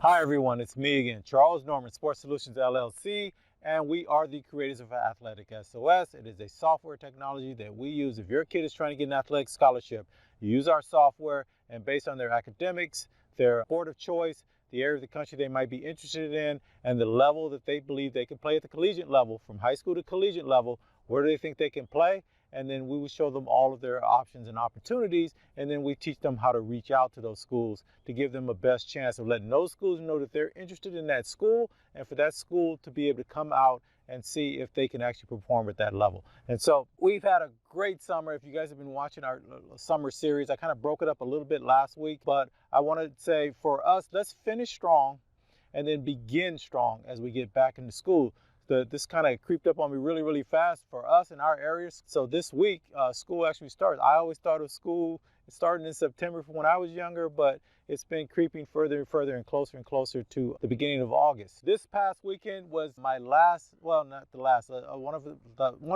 Hi everyone, it's me again, Charles Norman, Sports Solutions LLC, and we are the creators of AthleticSOS. It is a software technology that we use. If your kid is trying to get an athletic scholarship, you use our software, and based on their academics, their sport of choice, the area of the country they might be interested in, and the level that they believe they can play at the collegiate level, from high school to collegiate level, where do they think they can play? And then we will show them all of their options and opportunities, and then we teach them how to reach out to those schools to give them a best chance of letting those schools know that they're interested in that school, and for that school to be able to come out and see if they can actually perform at that level. And so we've had a great summer. If you guys have been watching our summer series, I kind of broke it up a little bit last week, but I want to say for us, let's finish strong and then begin strong as we get back into school. This kind of creeped up on me really fast for us in our areas. So this week, school actually starts. I always thought of school starting in September from when I was younger, but it's been creeping further and further and closer to the beginning of August. This past weekend was my last, well, not the last, one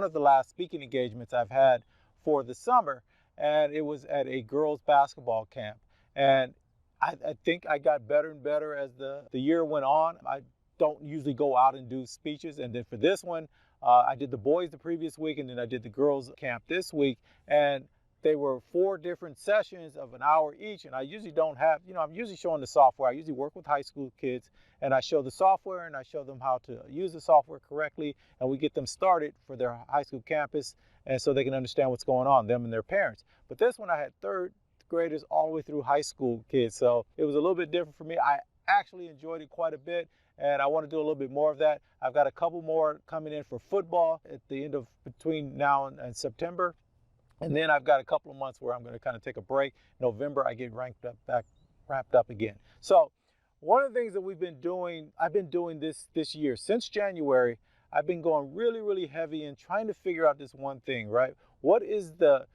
of the last speaking engagements I've had for the summer, and it was at a girls basketball camp. And I think I got better and better as the year went on. I don't usually go out and do speeches, and then for this one, I did the boys the previous week, and then I did the girls camp this week, and they were 4 different sessions of an hour each, and I usually don't have, I'm usually showing the software. I usually work with high school kids, and I show the software, and I show them how to use the software correctly, and we get them started for their high school campus, and so they can understand what's going on, them and their parents. But this one, I had 3rd graders all the way through high school kids, so it was a little bit different for me. I actually enjoyed it quite a bit, and I want to do a little bit more of that. I've got a couple more coming in for football at the end of between now and September. And then I've got a couple of months where I'm going to kind of take a break. November, I get wrapped up again. So one of the things that I've been doing this year, since January, I've been going really heavy in trying to figure out this one thing, right? What is the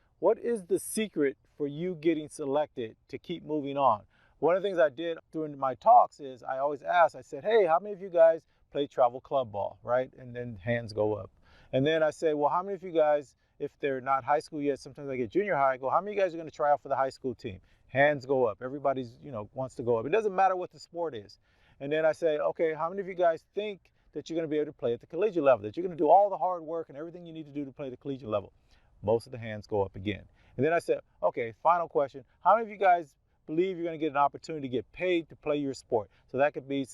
secret for you getting selected to keep moving on? One of the things I did during my talks is I always ask, I said, hey, how many of you guys play travel club ball, right? And then hands go up. And then I say, well, how many of you guys, if they're not high school yet, sometimes I get junior high, I go, how many of you guys are going to try out for the high school team? Hands go up. Everybody's, wants to go up. It doesn't matter what the sport is. And then I say, okay, how many of you guys think that you're going to be able to play at the collegiate level, that you're going to do all the hard work and everything you need to do to play the collegiate level? Most of the hands go up again. And then I said, okay, final question. How many of you guys believe you're going to get an opportunity to get paid to play your sport? So that could be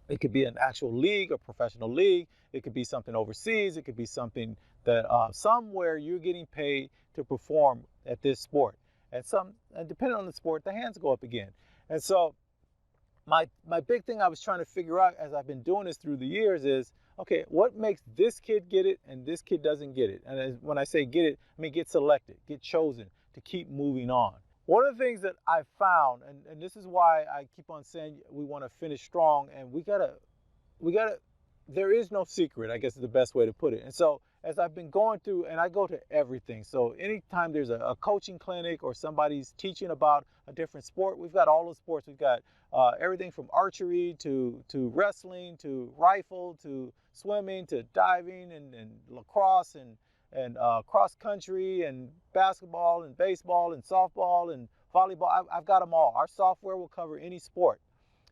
it could be an actual league, a professional league. It could be something overseas. It could be something that somewhere you're getting paid to perform at this sport. And depending on the sport, the hands go up again. And so my big thing I was trying to figure out as I've been doing this through the years is, okay, what makes this kid get it and this kid doesn't get it? And when I say get it, I mean get selected, get chosen to keep moving on. One of the things that I found, and this is why I keep on saying we want to finish strong, and we gotta, there is no secret, I guess is the best way to put it. And so as I've been going through, and I go to everything. So anytime there's a coaching clinic or somebody's teaching about a different sport, we've got all those sports. We've got everything from archery to wrestling to rifle to swimming to diving and lacrosse and cross country and basketball and baseball and softball and volleyball. I've got them all. Our software will cover any sport.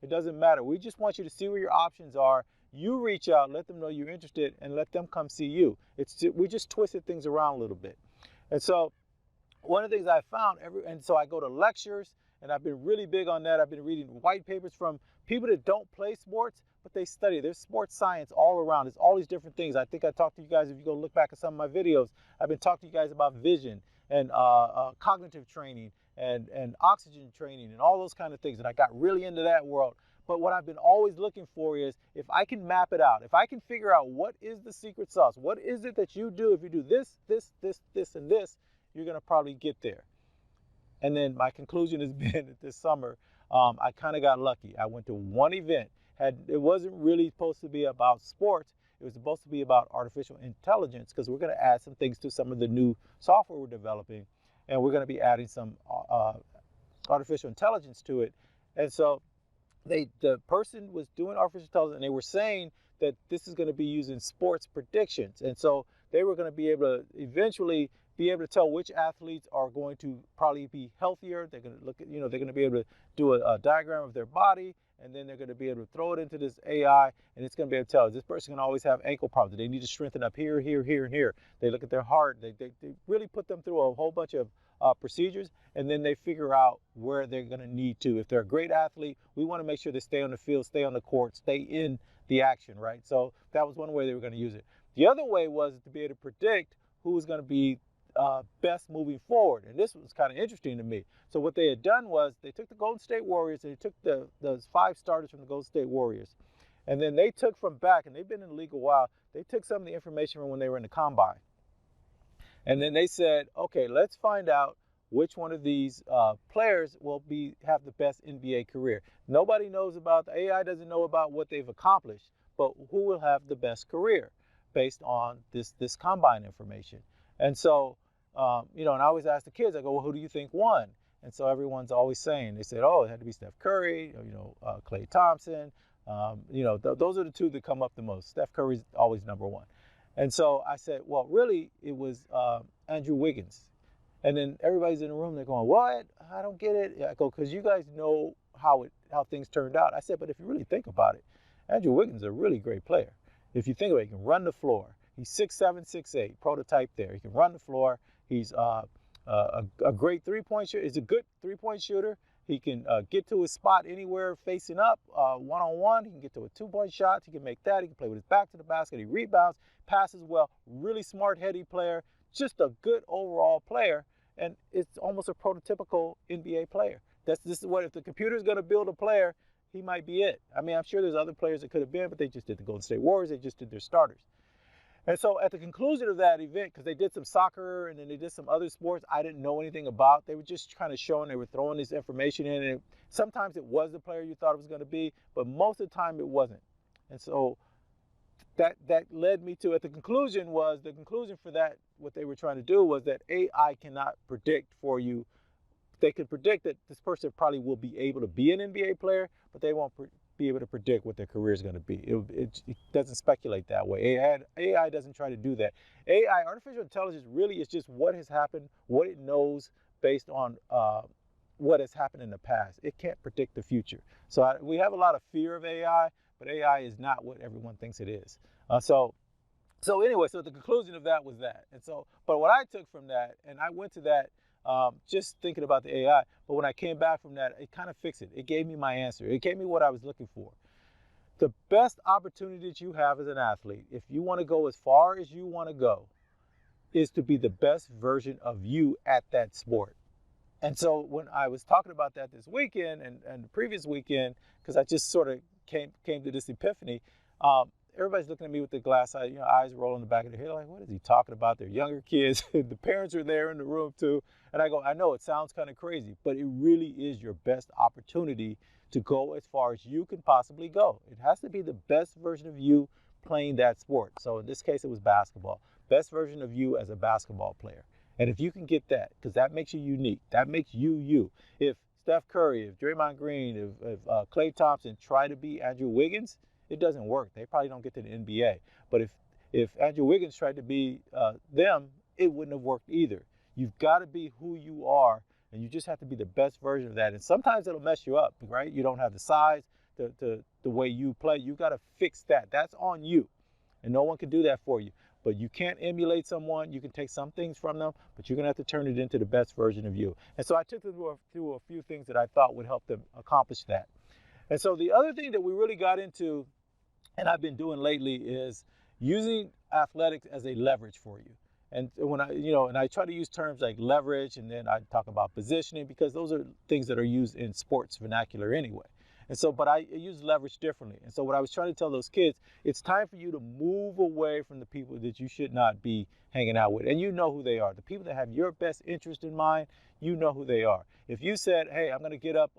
It doesn't matter. We just want you to see where your options are. You reach out, let them know you're interested, and let them come see you. We just twisted things around a little bit. And so one of the things I found, and so I go to lectures, and I've been really big on that. I've been reading white papers from people that don't play sports, but they study. There's sports science all around. There's all these different things. I think I talked to you guys, if you go look back at some of my videos, I've been talking to you guys about vision and cognitive training and oxygen training and all those kind of things. And I got really into that world. But what I've been always looking for is if I can map it out, if I can figure out what is the secret sauce, what is it that you do, if you do this, and this, you're going to probably get there. And then my conclusion has been that this summer, I kind of got lucky. I went to one event. It wasn't really supposed to be about sports. It was supposed to be about artificial intelligence, because we're going to add some things to some of the new software we're developing, and we're going to be adding some artificial intelligence to it. And so the person was doing artificial intelligence, and they were saying that this is going to be used in sports predictions. And so they were going to be able to eventually be able to tell which athletes are going to probably be healthier. They're going to look at, they're going to be able to do a diagram of their body, and then they're going to be able to throw it into this AI, and it's going to be able to tell this person can always have ankle problems. They need to strengthen up here, here, here, and here. They look at their heart. They really put them through a whole bunch of procedures, and then they figure out where they're going to need to. If they're a great athlete, we want to make sure they stay on the field, stay on the court, stay in the action, right? So that was one way they were going to use it. The other way was to be able to predict who was going to be best moving forward. And this was kind of interesting to me. So what they had done was they took the Golden State Warriors and they took those 5 starters from the Golden State Warriors. And then they took from back, and they've been in the league a while, they took some of the information from when they were in the combine. And then they said, okay, let's find out which one of these players will have the best NBA career. Nobody knows about, the AI doesn't know about what they've accomplished, but who will have the best career based on this combine information. And so, and I always ask the kids, I go, well, who do you think won? And so everyone's always saying, they said, oh, it had to be Steph Curry, Klay Thompson. Those are the 2 that come up the most. Steph Curry's always number 1. And so I said, well, really, it was Andrew Wiggins. And then everybody's in the room, they're going, what? I don't get it. I go, because you guys know how things turned out. I said, but if you really think about it, Andrew Wiggins is a really great player. If you think about it, he can run the floor. He's 6'7", 6'8", prototype there. He can run the floor. He's a great three-point shooter. He's a good three-point shooter. He can get to his spot anywhere facing up, one-on-one. He can get to a 2-point shot. He can make that. He can play with his back to the basket. He rebounds, passes well. Really smart, heady player. Just a good overall player. And it's almost a prototypical NBA player. This is what, if the computer's going to build a player, he might be it. I mean, I'm sure there's other players that could have been, but they just did the Golden State Warriors. They just did their starters. And so at the conclusion of that event, because they did some soccer and then they did some other sports I didn't know anything about, they were just kind of showing, they were throwing this information in, and sometimes it was the player you thought it was going to be, but most of the time it wasn't. And so that led me to, at the conclusion for that, what they were trying to do was that AI cannot predict for you. They could predict that this person probably will be able to be an NBA player, but they won't be able to predict what their career is going to be. It doesn't speculate that way. AI doesn't try to do that. AI, artificial intelligence, really is just what has happened, what it knows based on what has happened in the past. It can't predict the future. So we have a lot of fear of AI, but AI is not what everyone thinks it is. So anyway, so the conclusion of that was that. And so, but what I took from that, and I went to that just thinking about the AI, but when I came back from that, it kind of fixed it. It gave me my answer. It gave me what I was looking for. The best opportunity that you have as an athlete, if you want to go as far as you want to go, is to be the best version of you at that sport. And so when I was talking about that this weekend and the previous weekend, because I just sort of came to this epiphany, everybody's looking at me with the glass eye, eyes rolling in the back of their head, like, what is he talking about? They're younger kids. The parents are there in the room too. And I go, I know it sounds kind of crazy, but it really is your best opportunity to go as far as you can possibly go. It has to be the best version of you playing that sport. So in this case, it was basketball. Best version of you as a basketball player. And if you can get that, because that makes you unique, that makes you you. If Steph Curry, if Draymond Green, if Klay Thompson try to be Andrew Wiggins, it doesn't work. They probably don't get to the NBA. But if Andrew Wiggins tried to be them, it wouldn't have worked either. You've got to be who you are, and you just have to be the best version of that. And sometimes it'll mess you up, right? You don't have the size, the way you play. You got to fix that. That's on you, and no one can do that for you. But you can't emulate someone. You can take some things from them, but you're going to have to turn it into the best version of you. And so I took them through a few things that I thought would help them accomplish that. And so the other thing that we really got into, and I've been doing lately, is using athletics as a leverage for you. And when I try to use terms like leverage, and then I talk about positioning, because those are things that are used in sports vernacular anyway. And so, but I use leverage differently. And so what I was trying to tell those kids, it's time for you to move away from the people that you should not be hanging out with. And you know who they are. The people that have your best interest in mind, you know who they are. If you said, hey, I'm going to get up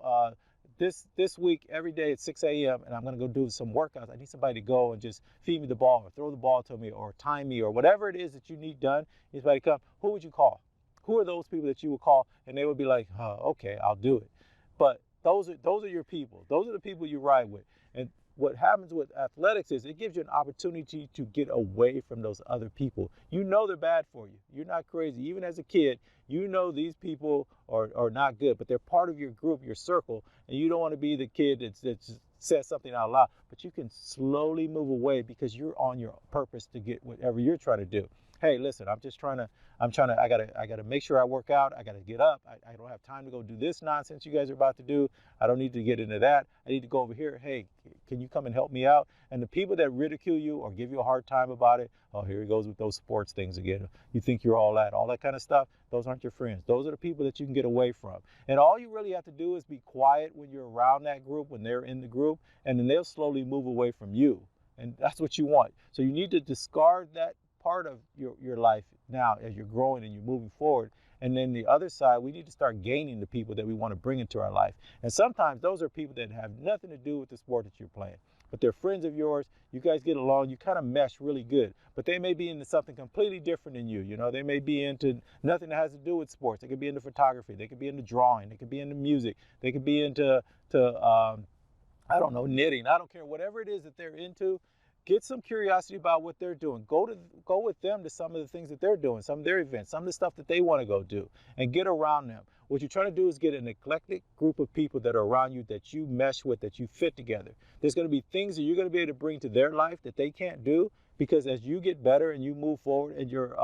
this week every day at 6 a.m. and I'm going to go do some workouts, I need somebody to go and just feed me the ball or throw the ball to me or time me or whatever it is that you need done, anybody come, who would you call? Who are those people that you would call? And they would be like, oh, okay, I'll do it. But those are your people. Those are the people you ride with. And what happens with athletics is it gives you an opportunity to get away from those other people. You know they're bad for you. You're not crazy. Even as a kid, you know these people are not good, but they're part of your group, your circle, and you don't want to be the kid that says something out loud. But you can slowly move away because you're on your purpose to get whatever you're trying to do. Hey, listen, I gotta make sure I work out. I gotta get up. I don't have time to go do this nonsense you guys are about to do. I don't need to get into that. I need to go over here. Hey, can you come and help me out? And the people that ridicule you or give you a hard time about it, oh, here he goes with those sports things again. You think you're all that kind of stuff. Those aren't your friends. Those are the people that you can get away from. And all you really have to do is be quiet when you're around that group, when they're in the group, and then they'll slowly move away from you. And that's what you want. So you need to discard that part of your life now as you're growing and you're moving forward. And then the other side, we need to start gaining the people that we want to bring into our life. And sometimes those are people that have nothing to do with the sport that you're playing, but they're friends of yours. You guys get along, you kind of mesh really good, but they may be into something completely different than you. You know, they may be into nothing that has to do with sports. They could be into photography. They could be into drawing. They could be into music. They could be into I don't know, knitting. I don't care. Whatever it is that they're into, get some curiosity about what they're doing. Go with them to some of the things that they're doing, some of their events, some of the stuff that they want to go do, and get around them. What you're trying to do is get an eclectic group of people that are around you, that you mesh with, that you fit together. There's going to be things that you're going to be able to bring to their life that they can't do, because as you get better and you move forward in your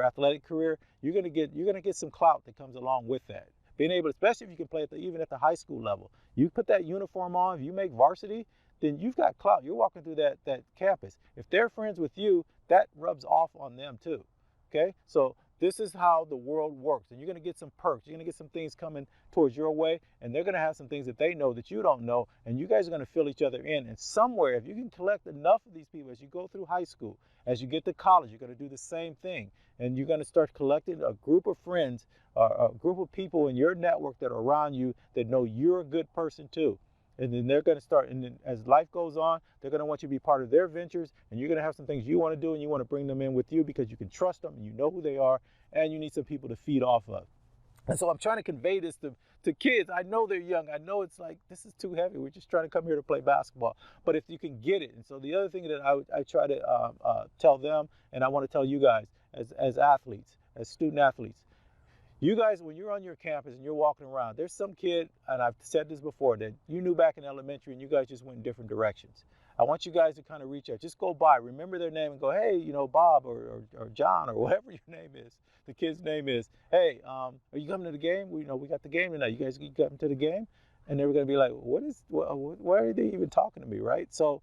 athletic career, you're going to get some clout that comes along with that. Being able, especially if you can play even at the high school level, you put that uniform on, if you make varsity, then you've got clout. You're walking through that campus. If they're friends with you, that rubs off on them too. Okay? So this is how the world works. And you're going to get some perks. You're going to get some things coming towards your way, and they're going to have some things that they know that you don't know, and you guys are going to fill each other in. And somewhere, if you can collect enough of these people as you go through high school, as you get to college, you're going to do the same thing. And you're going to start collecting a group of friends, a group of people in your network that are around you that know you're a good person too. And then they're going to start, and then as life goes on, they're going to want you to be part of their ventures, and you're going to have some things you want to do, and you want to bring them in with you because you can trust them, and you know who they are, and you need some people to feed off of. And so I'm trying to convey this to kids. I know they're young. I know it's like, this is too heavy. We're just trying to come here to play basketball. But if you can get it. And so the other thing that I try to tell them, and I want to tell you guys as athletes, as student athletes, you guys, when you're on your campus and you're walking around, there's some kid, and I've said this before, that you knew back in elementary and you guys just went in different directions. I want you guys to kind of reach out. Just go by, remember their name and go, hey, you know, Bob or John or whatever your name is, the kid's name is. Hey, are you coming to the game? We got the game tonight. You guys coming to the game? And they were going to be like, why are they even talking to me, right? So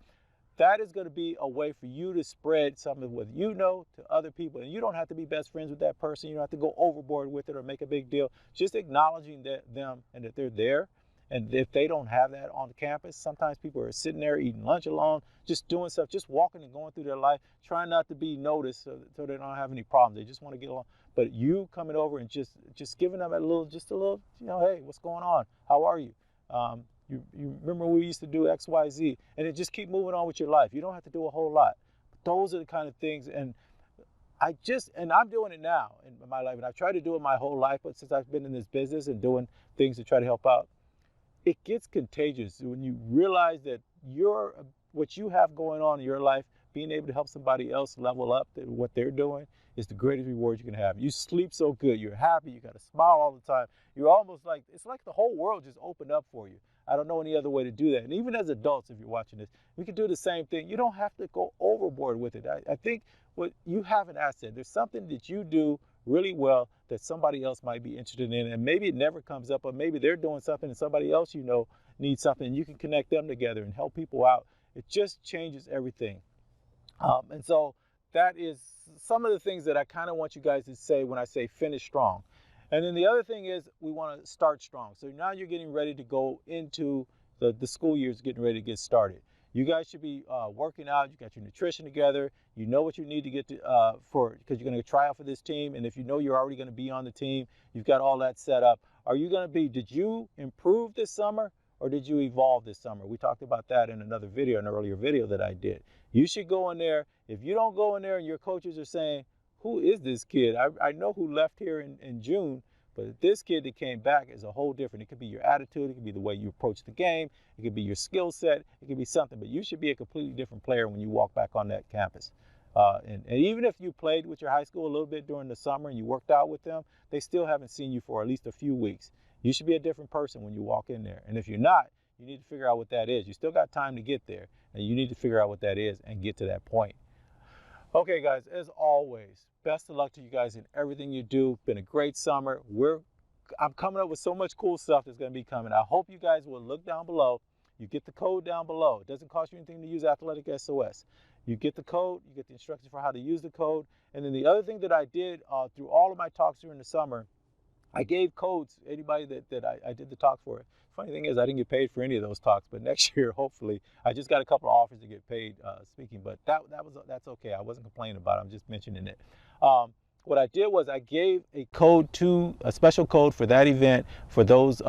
that is going to be a way for you to spread some of what you know to other people. And you don't have to be best friends with that person. You don't have to go overboard with it or make a big deal. Just acknowledging them and that they're there. And if they don't have that on the campus, sometimes people are sitting there eating lunch alone, just doing stuff, just walking and going through their life, trying not to be noticed so they don't have any problems. They just want to get along. But you coming over and just giving them a little, you know, hey, what's going on? How are you? You remember we used to do X, Y, Z, and then just keep moving on with your life. You don't have to do a whole lot. But those are the kind of things, and I'm doing it now in my life, and I've tried to do it my whole life, but since I've been in this business and doing things to try to help out, it gets contagious when you realize that what you have going on in your life, being able to help somebody else level up to what they're doing, is the greatest reward you can have. You sleep so good, you're happy, you got a smile all the time. You're almost like, it's like the whole world just opened up for you. I don't know any other way to do that. And even as adults, if you're watching this, we can do the same thing. You don't have to go overboard with it. I think what you have an asset. There's something that you do really well that somebody else might be interested in, and maybe it never comes up, or maybe they're doing something and somebody else you know needs something, and you can connect them together and help people out. It just changes everything. And so that is some of the things that I kind of want you guys to say when I say finish strong. And then the other thing is we want to start strong. So now you're getting ready to go into the school year is getting ready to get started. You guys should be working out. You got your nutrition together. You know what you need to get to because you're going to try out for this team. And if you know you're already going to be on the team, you've got all that set up. Did you improve this summer or did you evolve this summer? We talked about that in another video, an earlier video that I did. You should go in there. If you don't go in there and your coaches are saying, who is this kid? I know who left here in June, But this kid that came back is a whole different. It could be your attitude, it could be the way you approach the game, it could be your skill set, it could be something. But you should be a completely different player when you walk back on that campus. And even if you played with your high school a little bit during the summer and you worked out with them, they still haven't seen you for at least a few weeks. You should be a different person when you walk in there. And if you're not, you need to figure out what that is. You still got time to get there, and you need to figure out what that is and get to that point. Okay, guys, as always, best of luck to you guys in everything you do. Been a great summer. I'm coming up with so much cool stuff that's going to be coming. I hope you guys will look down below. You get the code down below. It doesn't cost you anything to use AthleticSOS. You get the code, you get the instructions for how to use the code. And then the other thing that I did through all of my talks during the summer, I gave codes to anybody that I did the talk for. Funny thing is, I didn't get paid for any of those talks, but next year, hopefully, I just got a couple of offers to get paid speaking, but that's okay. I wasn't complaining about it. I'm just mentioning it. What I did was I gave a special code for that event for those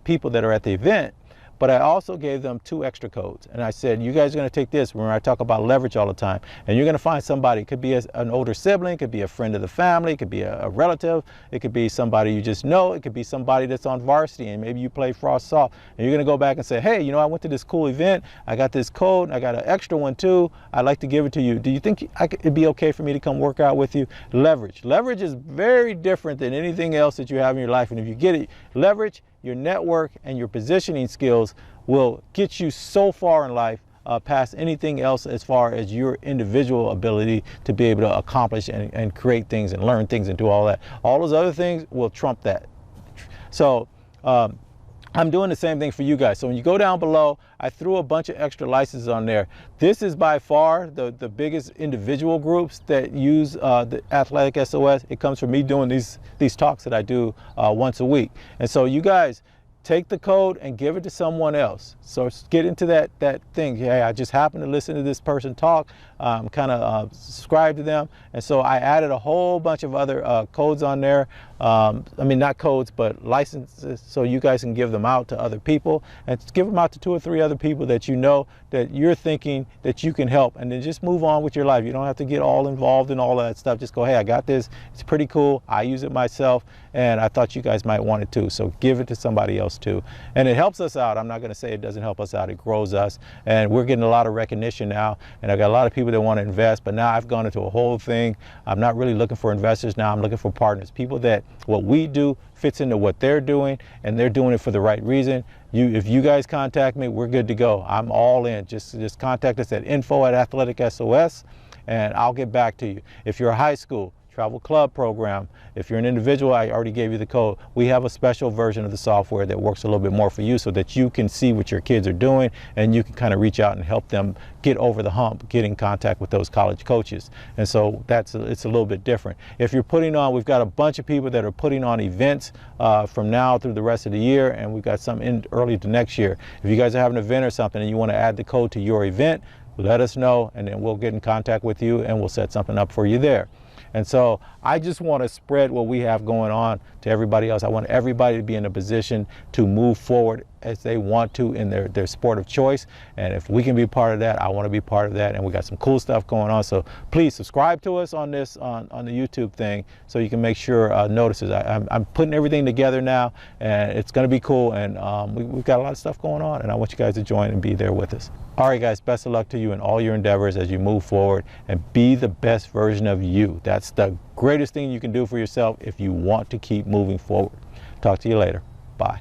people that are at the event. But I also gave them 2 extra codes. And I said, you guys are going to take this. Remember, I talk about leverage all the time. And you're going to find somebody. It could be an older sibling. It could be a friend of the family. It could be a relative. It could be somebody you just know. It could be somebody that's on varsity and maybe you play frost soft. And you're going to go back and say, hey, you know, I went to this cool event. I got this code. I got an extra one too. I'd like to give it to you. Do you think it'd be okay for me to come work out with you? Leverage. Leverage is very different than anything else that you have in your life. And if you get it, leverage, your network and your positioning skills will get you so far in life past anything else as far as your individual ability to be able to accomplish and create things and learn things and do all that. All those other things will trump that. So I'm doing the same thing for you guys. So when you go down below, I threw a bunch of extra licenses on there. This is by far the biggest individual groups that use the AthleticSOS. It comes from me doing these talks that I do once a week. And so you guys take the code and give it to someone else. So get into that thing. Hey, I just happened to listen to this person talk, kind of subscribe to them. And so I added a whole bunch of other codes on there. I mean, not codes, but licenses, so you guys can give them out to other people and give them out to 2 or 3 other people that you know that you're thinking that you can help, and then just move on with your life. You don't have to get all involved in all that stuff. Just go, hey, I got this. It's pretty cool. I use it myself, and I thought you guys might want it too. So give it to somebody else too. And it helps us out. I'm not going to say it doesn't help us out. It grows us, and we're getting a lot of recognition now, and I got a lot of people that want to invest, but now I've gone into a whole thing. I'm not really looking for investors now. I'm looking for partners, people that what we do fits into what they're doing, and they're doing it for the right reason. If you guys contact me, we're good to go. I'm all in. Just contact us at info@AthleticSOS, and I'll get back to you. If you're a high school, travel club program, if you're an individual, I already gave you the code. We have a special version of the software that works a little bit more for you so that you can see what your kids are doing and you can kind of reach out and help them get over the hump, get in contact with those college coaches. And so it's a little bit different. If you're putting on, we've got a bunch of people that are putting on events from now through the rest of the year, and we've got some in early to next year. If you guys have an event or something and you want to add the code to your event, let us know, and then we'll get in contact with you and we'll set something up for you there. And so I just want to spread what we have going on to everybody else. I want everybody to be in a position to move forward as they want to in their sport of choice. And if we can be part of that, I want to be part of that. And we got some cool stuff going on. So please subscribe to us on this, on the YouTube thing, so you can make sure notices. I'm putting everything together now, and it's going to be cool. And we've got a lot of stuff going on, and I want you guys to join and be there with us. All right, guys, best of luck to you in all your endeavors as you move forward, and be the best version of you. That's the greatest thing you can do for yourself if you want to keep moving forward. Talk to you later. Bye.